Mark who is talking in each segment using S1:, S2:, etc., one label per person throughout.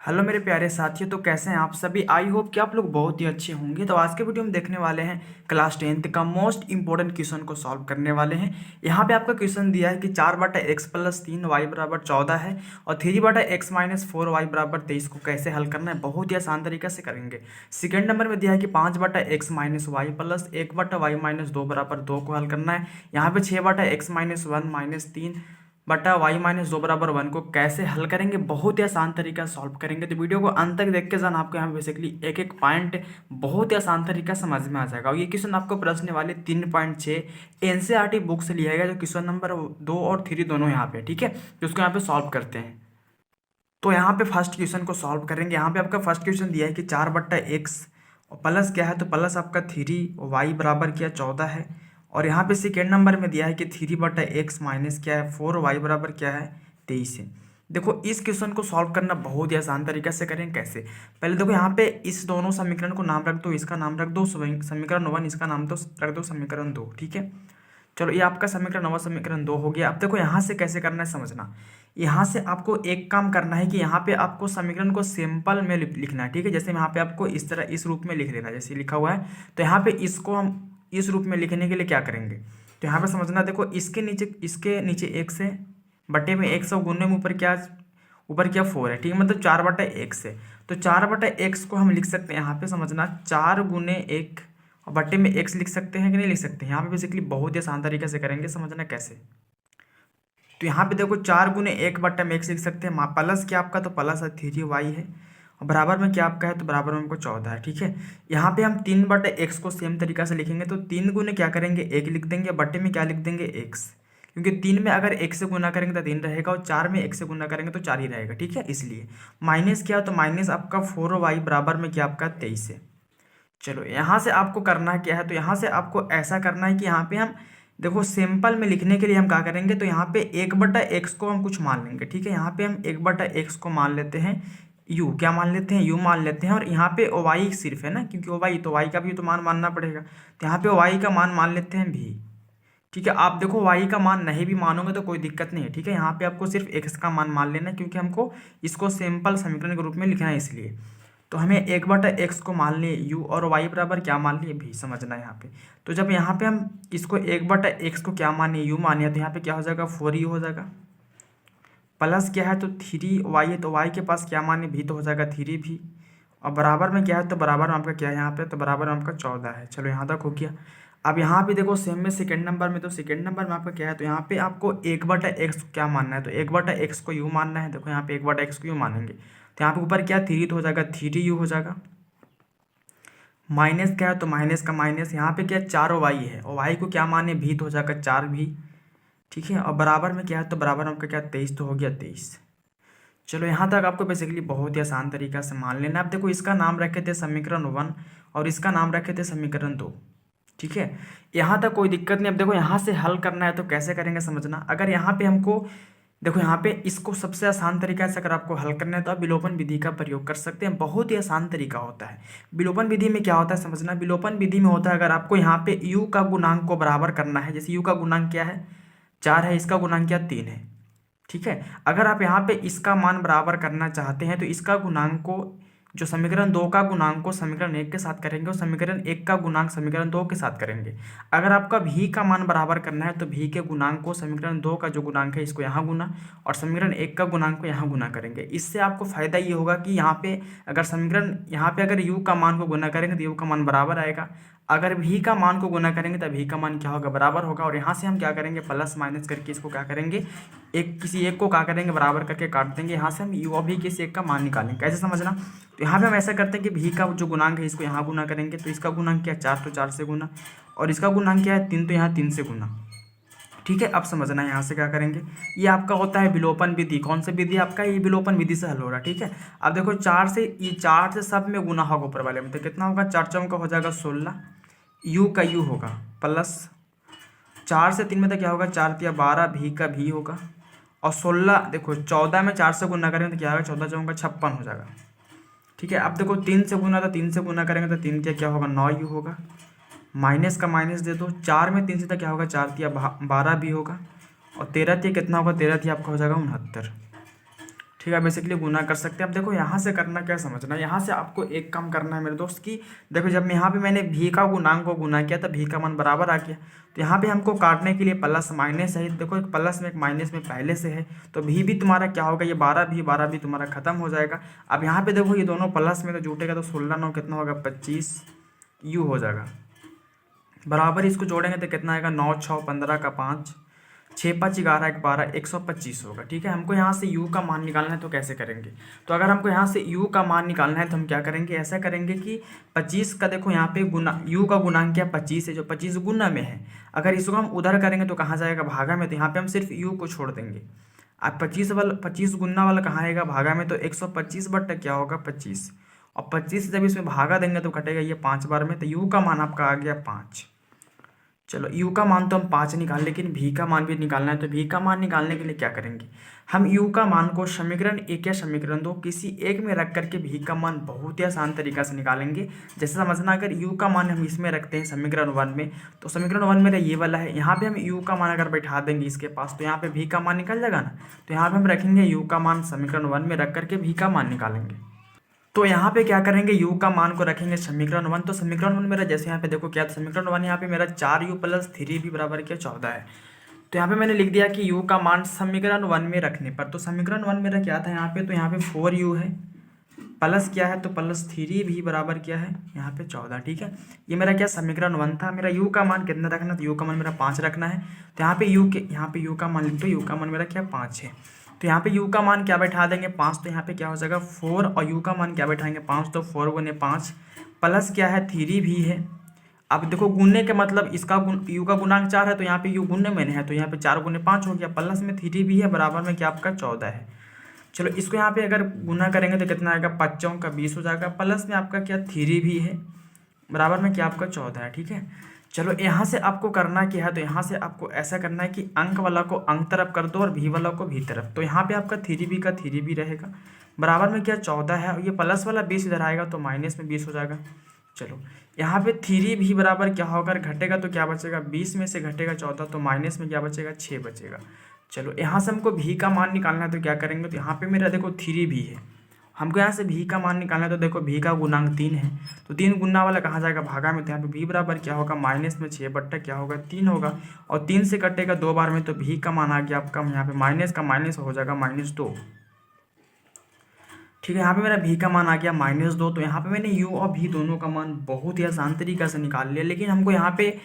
S1: Hello मेरे प्यारे साथियों। तो कैसे हैं आप सभी। आई होप कि आप लोग बहुत ही अच्छे होंगे। तो आज के वीडियो में देखने वाले हैं क्लास 10th का मोस्ट इंपॉर्टेंट क्वेश्चन को सॉल्व करने वाले हैं। यहाँ पे आपका क्वेश्चन दिया है कि 4/x+3 y = 14 है और 3/x-4 y = 23 को कैसे हल करना है। बहुत ही आसान तरीके से करेंगे। सेकेंड नंबर में दिया है कि 5/x-y + 1/y-2 को हल करना है। यहाँ पे 6/x-1-3/y-2 = 1 को कैसे हल करेंगे। बहुत ही आसान तरीका सॉल्व करेंगे। तो वीडियो को अंत तक देख के जाना। आपको यहाँ पे बेसिकली एक एक पॉइंट बहुत ही आसान तरीका समझ में आ जाएगा। और ये क्वेश्चन आपको प्रश्न वाले 3.6 एनसीईआरटी बुक से लिया गया, जो क्वेश्चन नंबर 2 और 3 दोनों यहाँ पे, ठीक है। तो उसको यहाँ पे सॉल्व करते हैं। तो यहाँ पे फर्स्ट क्वेश्चन को सॉल्व करेंगे। यहाँ पे आपका फर्स्ट क्वेश्चन दिया है कि 4/x और प्लस क्या है, तो प्लस आपका 3y बराबर क्या 14 है। और यहाँ पे सेकेंड नंबर में दिया है कि 3/x माइनस क्या है 4y बराबर क्या है 23 है। देखो इस क्वेश्चन को सॉल्व करना बहुत ही आसान तरीके से करें। कैसे, पहले देखो यहाँ पे इस दोनों समीकरण को नाम रख दो। इसका नाम रख दो समीकरण 1, इसका नाम तो रख दो समीकरण 2, ठीक है। चलो ये आपका समीकरण 9 समीकरण 2 हो गया। अब देखो यहाँ से कैसे करना है समझना। यहाँ से आपको एक काम करना है कि यहाँ पे आपको समीकरण को सिंपल में लिखना है, ठीक है। जैसे यहाँ पे आपको इस तरह इस रूप में लिख लेना है, जैसे लिखा हुआ है। तो यहाँ पे इसको हम इस रूप में लिखने के लिए क्या करेंगे, तो यहाँ पे समझना। देखो इसके नीचे एक से बटे में एक सौ गुने में ऊपर क्या 4 है, ठीक है। मतलब 4/x है। तो 4/x को हम लिख सकते हैं यहाँ पे समझना 4 × 1 और बट्टे में x लिख सकते हैं कि नहीं लिख सकते हैं। यहाँ पे बेसिकली बहुत ही आसान तरीके से करेंगे, समझना कैसे। तो यहाँ पे देखो 4 × 1 बट्टे में x लिख सकते हैं। प्लस क्या आपका, तो प्लस है 3y है और बराबर में क्या आपका है, तो बराबर में हमको 14 है, ठीक है। यहाँ पे हम 3/x को सेम तरीका से लिखेंगे। तो 3 गुने क्या करेंगे 1 लिख देंगे, बट्टे में क्या लिख देंगे x, क्योंकि 3 में अगर 1 से गुना करेंगे तो 3 रहेगा और 4 में 1 से गुना करेंगे तो 4 ही रहेगा, ठीक है। इसलिए माइनस क्या, तो माइनस आपका 4y बराबर में क्या आपका 23 है। चलो यहाँ से आपको करना क्या है, तो यहाँ से आपको ऐसा करना है कि यहाँ पे हम देखो सिंपल में लिखने के लिए हम क्या करेंगे, तो यहाँ पे 1/x को हम कुछ मान लेंगे, ठीक है। यहाँ पे हम 1/x को मान लेते हैं u, क्या मान लेते हैं u मान लेते हैं। और यहाँ पे y सिर्फ है ना, क्योंकि y तो y का भी तो मान मानना पड़ेगा। तो यहाँ पे y का मान लेते हैं भी, ठीक है। आप देखो y का मान नहीं भी मानोगे तो कोई दिक्कत नहीं है, ठीक है। यहाँ पे आपको सिर्फ x का मान लेना है, क्योंकि हमको इसको सिंपल समीकरण के रूप में लिखना है इसलिए। तो हमें 1/x को मान लिए u और y बराबर क्या मान लिए भी, समझना यहाँ पे। तो जब यहाँ पे हम इसको 1/x को क्या मानिए u मानिए, तो यहाँ पे क्या हो जाएगा 4u हो जाएगा। प्लस क्या है, तो 3y है, तो y के पास क्या मानिए भी, तो हो जाएगा 3 भी। और बराबर में क्या है, तो बराबर में आपका क्या है यहाँ पे, तो बराबर में आपका 14 है। चलो यहाँ तक हो गया। अब यहाँ पे देखो सेम में सेकेंड नंबर में, तो सेकेंड नंबर में आपका क्या है, तो यहाँ पे आपको 1/x क्या मानना है, तो 1/x को u मानना है। देखो यहाँ पे 1/x को u मानेंगे, तो यहाँ पे ऊपर क्या 3 तो हो जाएगा 3u हो जाएगा। माइनस क्या है, तो माइनस का माइनस, यहाँ पे क्या 4y है और y को क्या माने भी, तो हो जाएगा 4 भी, ठीक है। और बराबर में क्या है, तो बराबर में आपका क्या 23 तो हो गया 23। चलो यहाँ तक आपको बेसिकली बहुत ही आसान तरीका से मान लेना। अब देखो इसका नाम रखे थे समीकरण 1 और इसका नाम रखे थे समीकरण 2, ठीक है। यहाँ तक कोई दिक्कत नहीं। अब देखो यहाँ से हल करना है तो कैसे करेंगे समझना। अगर यहाँ पे हमको देखो यहाँ पे इसको सबसे आसान तरीका से अगर आपको हल करना है तो आप विलोपन विधि का प्रयोग कर सकते हैं। बहुत ही आसान तरीका होता है। विलोपन विधि में क्या होता है समझना। विलोपन विधि में होता है अगर आपको यहाँ पे u का गुणांक को बराबर करना है, जैसे u का गुणांक क्या है 4 है, इसका गुणांक क्या 3 है, ठीक है। अगर आप यहाँ पे इसका मान बराबर करना चाहते हैं तो इसका गुणांक को जो समीकरण 2 का गुणांक को समीकरण 1 के साथ करेंगे और समीकरण 1 का गुणांक समीकरण 2 के साथ करेंगे। अगर आपका भी का मान बराबर करना है तो भी के गुणांक को समीकरण 2 का जो गुणांक है इसको यहाँ गुना और समीकरण 1 का गुणांक को यहाँ गुना करेंगे। इससे आपको फायदा ये होगा कि यहाँ पे अगर यू का मान को गुना करेंगे तो यू का मान बराबर आएगा। अगर भी का मान को गुना करेंगे तो भी का मान क्या होगा, बराबर होगा। और यहाँ से हम क्या करेंगे प्लस माइनस करके इसको क्या करेंगे किसी एक को क्या करेंगे बराबर करके काट देंगे। यहाँ से हम यू और भी किसी एक का मान निकालेंगे। कैसे समझना, तो यहाँ पे हम ऐसा करते हैं कि भी का जो गुणांक है इसको यहाँ गुना करेंगे। तो इसका गुणांक क्या है 4 तो 4 से गुना और इसका गुणांक क्या है 3 तो यहाँ 3 से गुना, ठीक है। अब समझना यहाँ से क्या करेंगे, ये आपका होता है विलोपन विधि। कौन सी विधि आपका, ये विलोपन विधि से हल हो रहा है, ठीक है। अब देखो 4 से सब में गुना होगा ऊपर वाले में, तो कितना होगा 4 4 का हो जाएगा 16, यू का यू होगा प्लस 4 से 3 में तो क्या होगा 4 × 12 भी का भी होगा और 16 देखो 14 में 4 से गुना करेंगे तो क्या होगा 14 4 का 56 हो जाएगा, ठीक है। अब देखो 3 से गुना, तो 3 से गुना करेंगे तो 3 क्या होगा 9u होगा। माइनस का माइनस दे दो, 4 में 3 से तो क्या होगा 4 × 12 भी होगा और 13 कितना होगा 13 आपका हो जाएगा 69, ठीक है, बेसिकली गुना कर सकते हैं। अब देखो यहाँ से करना क्या समझना, यहाँ से आपको एक काम करना है मेरे दोस्त की, देखो जब यहाँ पे मैंने भी का गुणांक को गुना किया तो भी का मान बराबर आ गया। तो यहाँ पे हमको काटने के लिए प्लस माइनस है, देखो एक प्लस में एक माइनस में पहले से है, तो भी तुम्हारा क्या होगा, ये 12 भी तुम्हारा खत्म हो जाएगा। अब यहाँ पे देखो ये दोनों प्लस में तो जुटेगा, तो 16 9 कितना होगा 25 यू हो जाएगा बराबर। इसको जोड़ेंगे तो कितना आएगा 9 6 15 का 5 6 5 11 1 12 125 होगा। ठीक है, हमको यहाँ से u का मान निकालना है तो कैसे करेंगे, तो अगर हमको यहाँ से u का मान निकालना है तो हम क्या करेंगे, ऐसा करेंगे कि 25 का देखो यहाँ पे गुना u का गुणांक क्या 25 है, जो 25 गुना में है, अगर इसको हम उधर करेंगे तो कहाँ जाएगा भागा में, तो यहाँ पे हम सिर्फ u को छोड़ देंगे। अब 25 गुना वाला कहाँ आएगा भागा में, तो 125 बट्टा क्या होगा 25, और 25 जब इसमें भागा देंगे तो कटेगा ये 5 बार में, तो u का मान आपका आ गया 5। चलो u का मान तो हम 5 निकाल, लेकिन v का मान भी निकालना है, तो v का मान निकालने के लिए क्या करेंगे, हम u का मान को समीकरण 1 या समीकरण 2 किसी एक में रख करके v का मान बहुत ही आसान तरीका से निकालेंगे। जैसे समझना, अगर u का मान हम इसमें रखते हैं समीकरण 1 में, तो समीकरण 1 मेरा ये वाला है, यहाँ पे हम u का मान अगर बैठा देंगे इसके पास तो यहाँ पे v का मान निकल जाएगा ना, तो यहाँ पे हम रखेंगे u का मान समीकरण 1 में रख करके v का मान निकालेंगे। तो यहाँ पे क्या करेंगे, u का मान को रखेंगे समीकरण 1, तो समीकरण 1 मेरा जैसे यहाँ पे देखो क्या, तो समीकरण 1 यहाँ पे मेरा 4u प्लस 3v बराबर क्या 14 है। तो यहाँ पे मैंने लिख दिया कि u का मान समीकरण 1 में रखने पर, तो समीकरण 1 मेरा क्या था यहाँ पे, तो यहाँ पे 4u है प्लस क्या है, तो प्लस 3v बराबर क्या है यहाँ पे 14। ठीक है, ये मेरा क्या समीकरण 1 था। मेरा u का मान कितना रखना, तो u का मान मेरा 5 रखना है, तो यहाँ पे u का मान लिख दो, u का मान मेरा क्या 5 है। तो यहाँ पे u का मान क्या बैठा देंगे 5, तो यहाँ पे क्या हो जाएगा 4, और u का मान क्या बैठाएंगे 5, तो 4 गुने 5 प्लस क्या है 3 भी है। अब देखो गुणने के मतलब इसका u का गुणांक 4 है, तो यहाँ पे u गुणने में है, तो यहाँ पे 4 गुने 5 हो गया, प्लस में 3 भी है, बराबर में क्या आपका 14 है। चलो इसको यहाँ पे अगर गुना करेंगे तो कितना आएगा 5 चौक का 20 हो जाएगा, प्लस में आपका क्या 3 भी है, बराबर में क्या आपका 14 है। ठीक है, चलो यहाँ से आपको करना क्या है, तो यहाँ से आपको ऐसा करना है कि अंक वाला को अंक तरफ कर दो और भी वाला को भी तरफ, तो यहाँ पे आपका 3b का 3b रहेगा, बराबर में क्या 14 है, और ये प्लस वाला 20 इधर आएगा तो माइनस में 20 हो जाएगा। चलो यहाँ पे 3b बराबर क्या होगा, अगर घटेगा तो क्या बचेगा 20 में से घटेगा 14, तो माइनस में क्या बचेगा 6 बचेगा। चलो यहाँ से हमको भी का मान निकालना है, तो क्या करेंगे, तो यहाँ पे मेरा देखो 3b है, हमको यहाँ से भी का मान निकालना है, तो देखो भी का गुणांक 3 है, तो 3 गुना वाला कहाँ जाएगा भागा में, तो यहाँ पे भी बराबर क्या होगा माइनस में 6 बट्टा क्या होगा 3 होगा, और 3 से कटेगा 2 बार में, तो भी का मान आ गया आपका यहाँ पे माइनस का माइनस हो जाएगा -2। ठीक है, यहाँ पे मेरा भी का मान आ गया -2। तो यहाँ पे मैंने u और v दोनों का मान बहुत ही आसान तरीका से निकाल लिया, लेकिन हमको यहाँ पे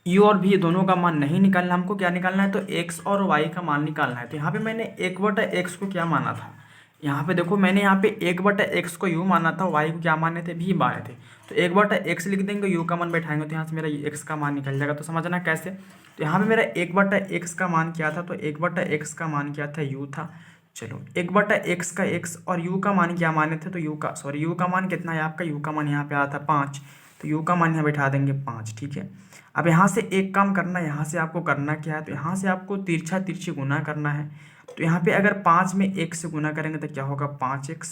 S1: u और v दोनों का मान नहीं निकालना, हमको क्या निकालना है, तो x और y का मान निकालना है। तो यहाँ पे मैंने 1/x को क्या माना था, यहाँ पे देखो मैंने यहाँ पे 1/x को u माना था, y को क्या माने थे v माने थे, तो 1/x लिख देंगे, u का मान बैठाएंगे तो यहाँ से मेरा x का मान निकल जाएगा। तो समझना कैसे, तो यहाँ पे मेरा 1/x का मान क्या था, तो 1/x का मान क्या था u था। चलो 1/x का x और u का मान क्या माने थे, तो u का मान कितना है आपका, u का मान यहाँ पे आया था 5, तो u का मान यहाँ बैठा देंगे 5। ठीक है, अब यहाँ से एक काम करना है, यहाँ से आपको करना क्या है, तो यहाँ से आपको तिरछा तिरछी गुना करना है। तो यहाँ पे अगर 5 में 1 से गुना करेंगे तो क्या होगा 5x,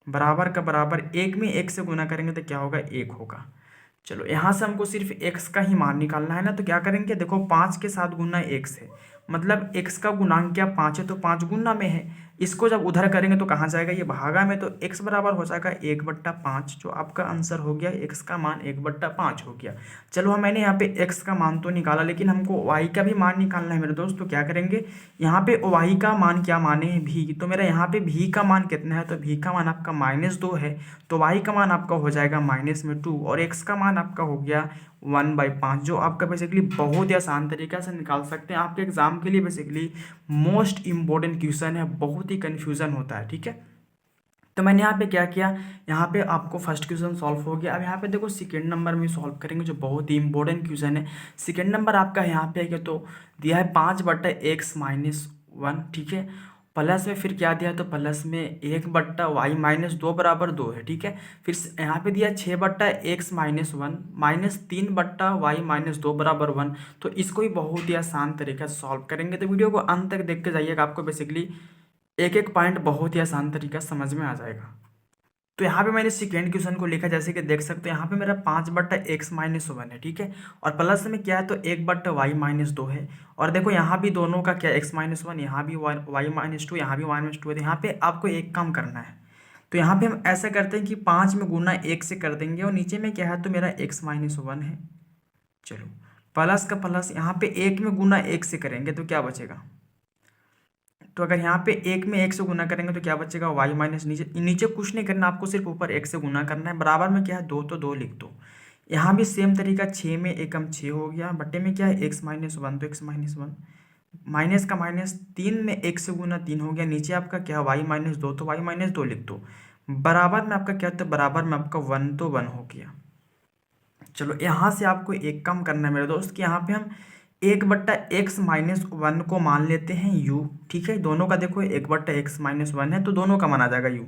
S1: बराबर का बराबर 1 में 1 से गुना करेंगे तो क्या होगा 1 होगा। चलो यहाँ से हमको सिर्फ x का ही मान निकालना है ना, तो क्या करेंगे, देखो 5 के साथ गुना x है, मतलब x का गुणांक क्या 5 है, तो 5 गुना में है, इसको जब उधर करेंगे तो कहाँ जाएगा, ये भागा में, तो x बराबर हो जाएगा 1/5, जो आपका आंसर हो गया, x का मान 1/5 हो गया। चलो मैंने यहाँ पे x का मान तो निकाला, लेकिन हमको y का भी मान निकालना है मेरे दोस्त। तो क्या करेंगे, यहाँ पे y का मान क्या माने हैं भी, तो मेरा यहाँ पे भी का मान कितना है, तो भी का मान आपका -2 है, तो y का मान आपका हो जाएगा -2, और x का मान आपका हो गया 1/5, जो आपका बेसिकली बहुत ही आसान तरीका से निकाल सकते हैं। आपके एग्जाम के लिए बेसिकली मोस्ट इम्पोर्टेंट क्वेश्चन है, बहुत ही कन्फ्यूज़न होता है। ठीक है, तो मैंने यहाँ पे क्या किया, यहाँ पे आपको फर्स्ट क्वेश्चन सॉल्व हो गया। अब यहाँ पे देखो सेकेंड नंबर में सॉल्व करेंगे, जो बहुत ही इंपॉर्टेंट क्वेश्चन है। सेकेंड नंबर आपका यहाँ पे है, तो दिया है 5/x - 1। ठीक है, प्लस में फिर क्या दिया, तो प्लस में 1/y - 2 बराबर 2 है। ठीक है, फिर यहाँ पे दिया 6/x - 1 -3/y - 2 बराबर 1। तो इसको ही बहुत ही आसान तरीके से सॉल्व करेंगे, तो वीडियो को अंत तक देख के जाइएगा, आपको बेसिकली एक एक पॉइंट बहुत ही आसान तरीका समझ में आ जाएगा। तो यहाँ पे मैंने सेकेंड क्वेश्चन को लिखा, जैसे कि देख सकते हो यहाँ पे मेरा 5/x-1 है, ठीक है। और प्लस में क्या है तो 1/y-2 है। और देखो यहाँ भी दोनों का क्या x-1, यहाँ भी y-2, यहाँ भी y-2 है। तो यहाँ पे आपको एक काम करना है, तो यहाँ पे हम ऐसा करते हैं कि 5 में गुना 1 से कर देंगे, और नीचे में क्या है तो मेरा x-1 है। चलो प्लस का प्लस, यहाँ पे 1 में गुना 1 से करेंगे तो क्या बचेगा, तो अगर यहाँ पे 1 में 1 से गुना करेंगे तो क्या बचेगा, y माइनस, नीचे नीचे कुछ नहीं करना, आपको सिर्फ ऊपर 1 से गुना करना है। बराबर में क्या है 2, तो 2 लिख दो। यहाँ भी सेम तरीका, 6 में 1 कम 6 हो गया, बट्टे में क्या है x-1, तो x-1 माइनस का माइनस, 3 में 1 से गुना 3 हो गया, नीचे आपका क्या y-2, तो y-2 लिख दो। बराबर में आपका क्या, तो बराबर में आपका 1, तो 1 हो गया। चलो यहाँ से आपको एक काम करना है मेरे दोस्त, कि यहाँ पे हम 1/x-1 को मान लेते हैं u, ठीक है। दोनों का देखो 1/x-1 है, तो दोनों का माना जाएगा u।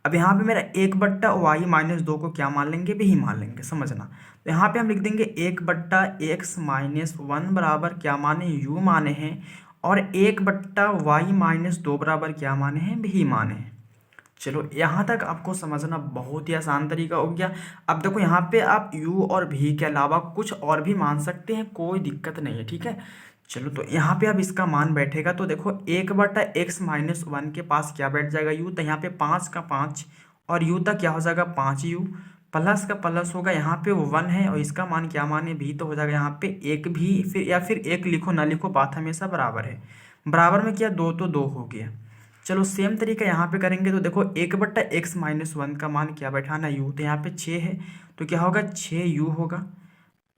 S1: अब यहाँ पे मेरा 1/y-2 को क्या मान लेंगे, भी मान लेंगे, समझना। तो यहाँ पे हम लिख देंगे 1/x-1 बराबर क्या माने, u माने हैं, और 1/y-2 बराबर क्या माने हैं, भी माने हैं। चलो यहाँ तक आपको समझना बहुत ही आसान तरीका हो गया। अब देखो यहाँ पे आप u और v के अलावा कुछ और भी मान सकते हैं, कोई दिक्कत नहीं है, ठीक है। चलो तो यहाँ पे अब इसका मान बैठेगा, तो देखो 1/x-1 के पास क्या बैठ जाएगा u, तो यहाँ पे 5 का 5, और u तक क्या हो जाएगा 5u, प्लस का प्लस होगा, यहाँ पे 1 है और इसका मान क्या मान है, v, तो हो जाएगा यहाँ पे 1 भी, फिर या फिर 1 लिखो ना लिखो, बात हमेशा बराबर है। बराबर में क्या 2, तो 2 हो गया। चलो सेम तरीका यहाँ पे करेंगे, तो देखो 1/x-1 का मान क्या बैठाना u, तो यहाँ पे 6 है, तो क्या होगा 6u होगा,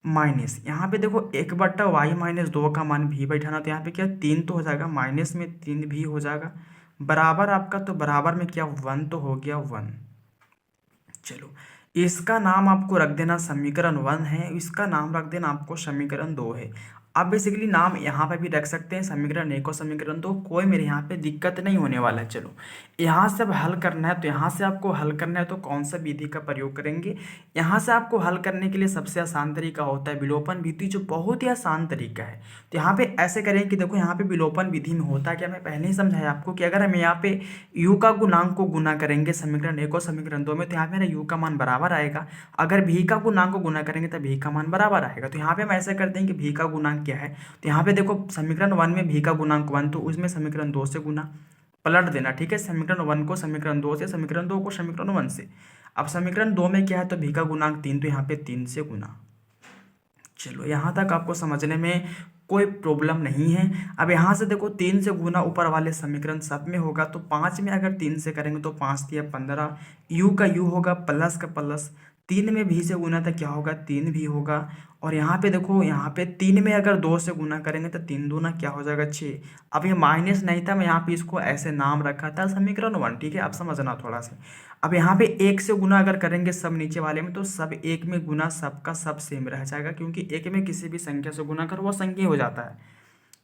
S1: माइनस यहाँ पे देखो 1/y-2 का मान भी बैठाना, तो यहाँ पे क्या 3 तो हो जाएगा, माइनस में 3 भी हो जाएगा, बराबर आपका, तो बराबर में क्या 1, तो हो गया 1। चलो इसका नाम आपको रख देना समीकरण 1 है, इसका नाम रख देना आपको समीकरण 2 है। आप बेसिकली नाम यहाँ पे भी रख सकते हैं, समीकरण 1 और समीकरण 2, कोई मेरे यहाँ पे दिक्कत नहीं होने वाला है। चलो यहाँ से अब हल करना है, तो यहाँ से आपको हल करना है तो कौन सा विधि का प्रयोग करेंगे, यहाँ से आपको हल करने के लिए सबसे आसान तरीका होता है विलोपन विधि, जो बहुत ही आसान तरीका है। तो यहाँ पे ऐसे करें कि देखो यहाँ पे विलोपन विधि में होता है क्या, मैं पहले ही समझाया आपको कि अगर हम यहाँ पे u का गुणांक को गुना करेंगे समीकरण 1 और समीकरण 2 में, तो यहाँ पे मेरा u का मान बराबर आएगा। अगर v का गुणांक को गुना करेंगे तो v का मान बराबर आएगा। तो यहाँ पे हम ऐसा करते हैं कि v का गुणांक क्या है, तो यहाँ पे देखो समीकरण 1 में v का गुणांक 1, तो उसमें समीकरण 2 से गुना पलट देना, ठीक है। समीकरण 1 को समीकरण 2 से, समीकरण 2 को समीकरण 1 से। अब समीकरण 2 में क्या है, तो v का गुणांक 3, तो यहाँ पे 3 से गुना। चलो यहाँ तक आपको समझने में कोई प्रॉब्लम नहीं है। अब यहाँ से देखो 3 से गुना ऊपर वाले समीकरण सब में होगा, तो 5 में अगर 3 से करेंगे तो 5 दिया 15, u का u होगा, प्लस का प्लस, 3 में भी से गुना तो क्या होगा 3 भी होगा। और यहाँ पे देखो यहाँ पे 3 में अगर 2 से गुना करेंगे तो 3 दूना क्या हो जाएगा 6। अब ये माइनस नहीं था, मैं यहाँ पे इसको ऐसे नाम रखा था समीकरण 1, ठीक है। आप समझना थोड़ा सा। अब यहाँ पे 1 से गुना अगर करेंगे सब नीचे वाले में, तो सब 1 में गुना सबका सब सेम रह जाएगा, क्योंकि 1 में किसी भी संख्या से गुना करो वो संख्या हो जाता है।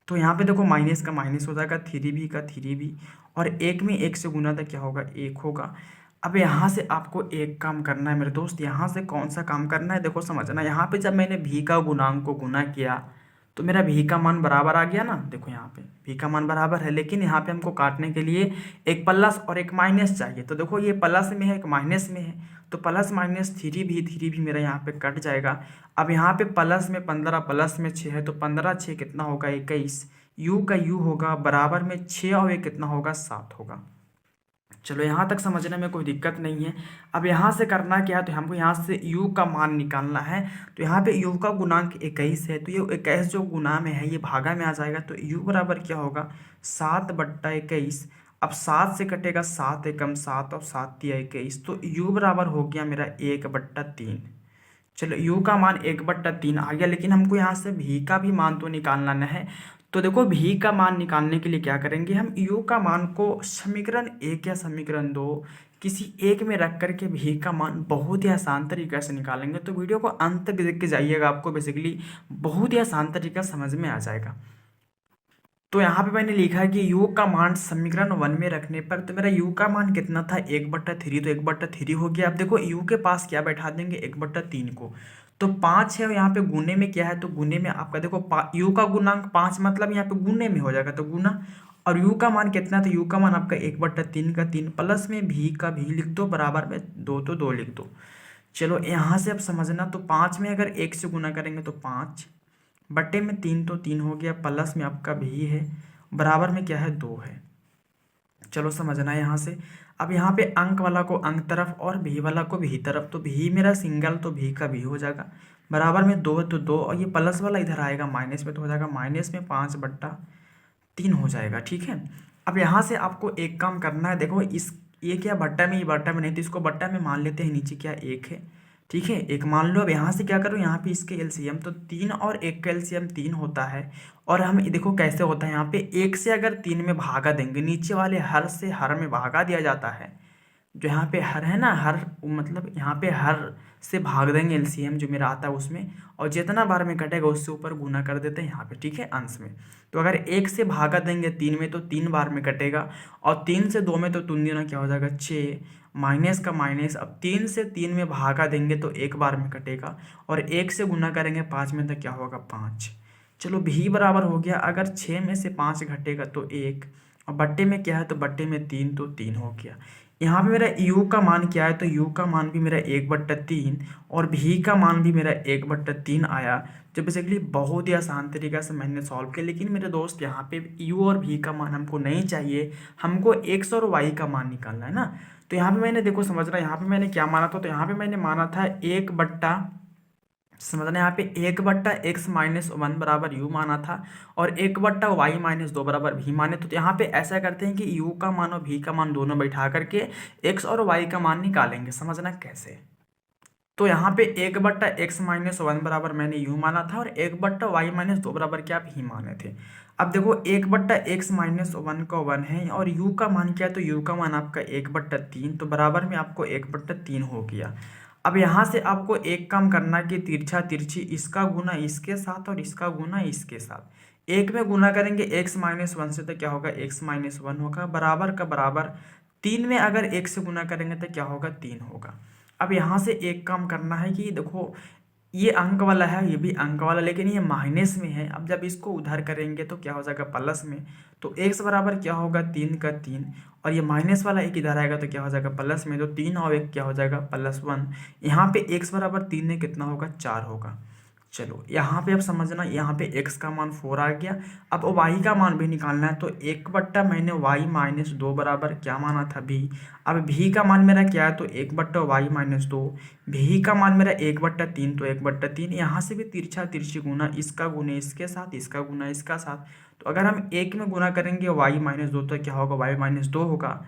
S1: तो यहाँ पे देखो माइनस का माइनस हो जाएगा, 3b का 3b, और 1 में 1 से गुना तो क्या होगा 1 होगा। अब यहाँ से आपको एक काम करना है मेरे दोस्त, यहाँ से कौन सा काम करना है देखो समझना। यहाँ पे जब मैंने भी का गुणांक को गुना किया तो मेरा भी का मान बराबर आ गया ना, देखो यहाँ पे भी का मान बराबर है, लेकिन यहाँ पे हमको काटने के लिए एक प्लस और एक माइनस चाहिए। तो देखो ये प्लस में है, एक माइनस में है, तो प्लस माइनस 3 भी मेरा यहाँ पे कट जाएगा। अब यहाँ पे प्लस में 15 प्लस में 6 है, तो 15 6 कितना होगा 21, u का u होगा, बराबर में 6 और ये कितना होगा 7 होगा। चलो यहाँ तक समझने में कोई दिक्कत नहीं है। अब यहाँ से करना क्या है, तो हमको यहाँ से u का मान निकालना है। तो यहाँ पे u का गुणांक 21 है, तो ये 21 जो गुना में है ये भागा में आ जाएगा, तो u बराबर क्या होगा 7/21। अब 7 से कटेगा 7 एकम 7 और 7 दिया 21, तो u बराबर हो गया मेरा 1/3। चलो u का मान 1/3 आ गया, लेकिन हमको यहाँ से v का भी मान तो निकालना न है। तो देखो v का मान निकालने के लिए क्या करेंगे, हम u का मान को समीकरण 1 या समीकरण 2 किसी एक में रख करके v का मान बहुत ही आसान तरीके से निकालेंगे। तो वीडियो को अंत तक देख के जाइएगा, आपको बेसिकली बहुत ही आसान तरीका समझ में आ जाएगा। तो यहाँ पे मैंने लिखा है कि u का मान समीकरण 1 में रखने पर, तो मेरा u का मान कितना था 1/3, तो 1/3 हो गया। अब देखो u के पास क्या बैठा देंगे 1/3 को, तो 5 है, और यहाँ पे गुने में क्या है, तो गुने में आपका देखो u का गुणांक 5 मतलब यहाँ पे गुने में हो जाएगा, तो गुना, और यू का मान कितना, तो यू का मान आपका 1/3 का 3 प्लस में भी का भी लिख दो, बराबर में 2 तो 2 लिख दो। चलो यहाँ से अब समझना, तो 5 में अगर 1 से गुना करेंगे तो 5 बट्टे में 3 तो 3 हो गया, प्लस में आपका भी है, बराबर में क्या है 2 है। चलो समझना है यहाँ से। अब यहाँ पे अंक वाला को अंक तरफ और भी वाला को भी तरफ, तो भी मेरा सिंगल तो भी का भी हो जाएगा, बराबर में 2 है तो 2, और ये प्लस वाला इधर आएगा माइनस में, तो हो जाएगा माइनस में 5/3 हो जाएगा। ठीक है। अब यहाँ से आपको एक काम करना है, देखो इस ये क्या बट्टा में, ये बट्टा में नहीं, तो इसको बट्टा में मान लेते हैं, नीचे क्या एक है। ठीक है, एक मान लो। अब यहाँ से क्या करो, यहाँ पे इसके एलसीएम, तो 3 और 1 का एलसीएम 3 होता है। और हम देखो कैसे होता है, यहाँ पे 1 से अगर 3 में भागा देंगे, नीचे वाले हर से हर में भागा दिया जाता है। जो यहाँ पे हर है ना, हर मतलब यहाँ पे हर से भाग देंगे एलसीएम जो मेरा आता है उसमें, और जितना बार में कटेगा उससे ऊपर गुना कर देते हैं यहाँ पे। ठीक है, अंश में। तो अगर 1 से भागा देंगे 3 में तो 3 बार में कटेगा, और 3 से 2 में तो 3 दूना क्या हो जाएगा 6, माइनस का माइनस। अब 3 से 3 में भागा देंगे तो 1 बार में कटेगा, और 1 से गुना करेंगे 5 में तो क्या होगा 5। चलो भी बराबर हो गया, अगर 6 में से 5 घटेगा तो 1, और बट्टे में क्या है, तो बट्टे में 3 तो 3 हो गया। यहाँ पे मेरा u का मान क्या है, तो u का मान भी मेरा 1/3 और v का मान भी मेरा 1/3 आया, जो बेसिकली बहुत ही आसान तरीका से मैंने सॉल्व किया। लेकिन मेरे दोस्त यहाँ पे u और v का मान हमको नहीं चाहिए, हमको x और y का मान निकालना है ना। तो यहाँ पे मैंने देखो समझना, यहाँ पे मैंने क्या माना था, तो यहाँ पे मैंने माना था समझना, यहाँ पे 1/x-1 बराबर u माना था, और 1/y-2 बराबर v माने। तो यहाँ पे ऐसा करते हैं कि u का मान और v का मान दोनों बैठा करके x और y का मान निकालेंगे। समझना कैसे, तो यहाँ पे 1/x-1 बराबर मैंने u माना था, और 1/y-2 बराबर क्या v माने थे। अब देखो 1/x-1 का 1 है, और u का मान क्या है, तो u का मान आपका 1/3, तो बराबर में आपको 1/3 हो गया। अब यहाँ से आपको एक काम करना कि तिरछा तिरछी इसका गुना इसके साथ और इसका गुना इसके साथ, एक में गुना करेंगे x-1 से तो क्या होगा x-1 होगा, बराबर का बराबर। 3 में अगर 1 से गुना करेंगे तो क्या होगा 3 होगा। अब यहाँ से एक काम करना है कि देखो ये अंक वाला है, ये भी अंक वाला, लेकिन ये माइनस में है। अब जब इसको उधर करेंगे तो क्या हो जाएगा प्लस में, तो x बराबर क्या होगा 3 का 3, और ये माइनस वाला एक इधर आएगा तो क्या हो जाएगा प्लस में, तो 3 और 1 क्या हो जाएगा +1। यहाँ पे x बराबर 3 में कितना होगा 4 होगा। चलो यहाँ पे अब समझना, यहाँ पे x का मान 4 आ गया। अब y का मान भी निकालना है, तो 1 मैंने y-2 बराबर क्या माना था v। अब v का मान मेरा क्या है, तो 1/y-2, v का मान मेरा 1/3 तो 1/3। यहाँ से भी तिरछा तिरछी गुना, इसका गुना इसके साथ, इसका गुना इसका साथ। तो अगर हम 1 में गुना करेंगे y-2 तो क्या होगा y-2 होगा,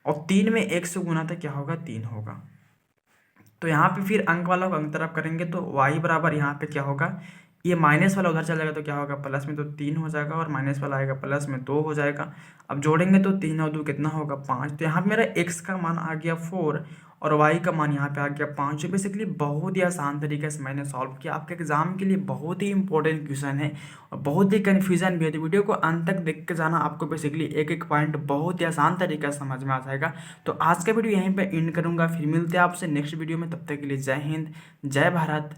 S1: और 3 में 1 से गुना तो क्या होगा 3 होगा। तो यहाँ पे फिर अंक वाला को अंक तरफ करेंगे तो y बराबर यहाँ पे क्या होगा, ये माइनस वाला उधर चला जाएगा तो क्या होगा प्लस में, तो 3 हो जाएगा, और माइनस वाला आएगा प्लस में 2 हो जाएगा। अब जोड़ेंगे तो 3 और 2 कितना होगा 5। तो यहाँ पे मेरा x का मान आ गया 4, और y का मान यहाँ पे आ गया 5। जो बेसिकली बहुत ही आसान तरीके से मैंने सॉल्व किया, आपके एग्जाम के लिए बहुत ही इंपॉर्टेंट क्वेश्चन है और बहुत ही कन्फ्यूजन भी है। तो वीडियो को अंत तक देख के जाना, आपको बेसिकली एक एक पॉइंट बहुत ही आसान तरीके से समझ में आ जाएगा। तो आज का वीडियो यहीं पर एंड करूँगा, फिर मिलते हैं आपसे नेक्स्ट वीडियो में। तब तक के लिए जय हिंद, जय भारत,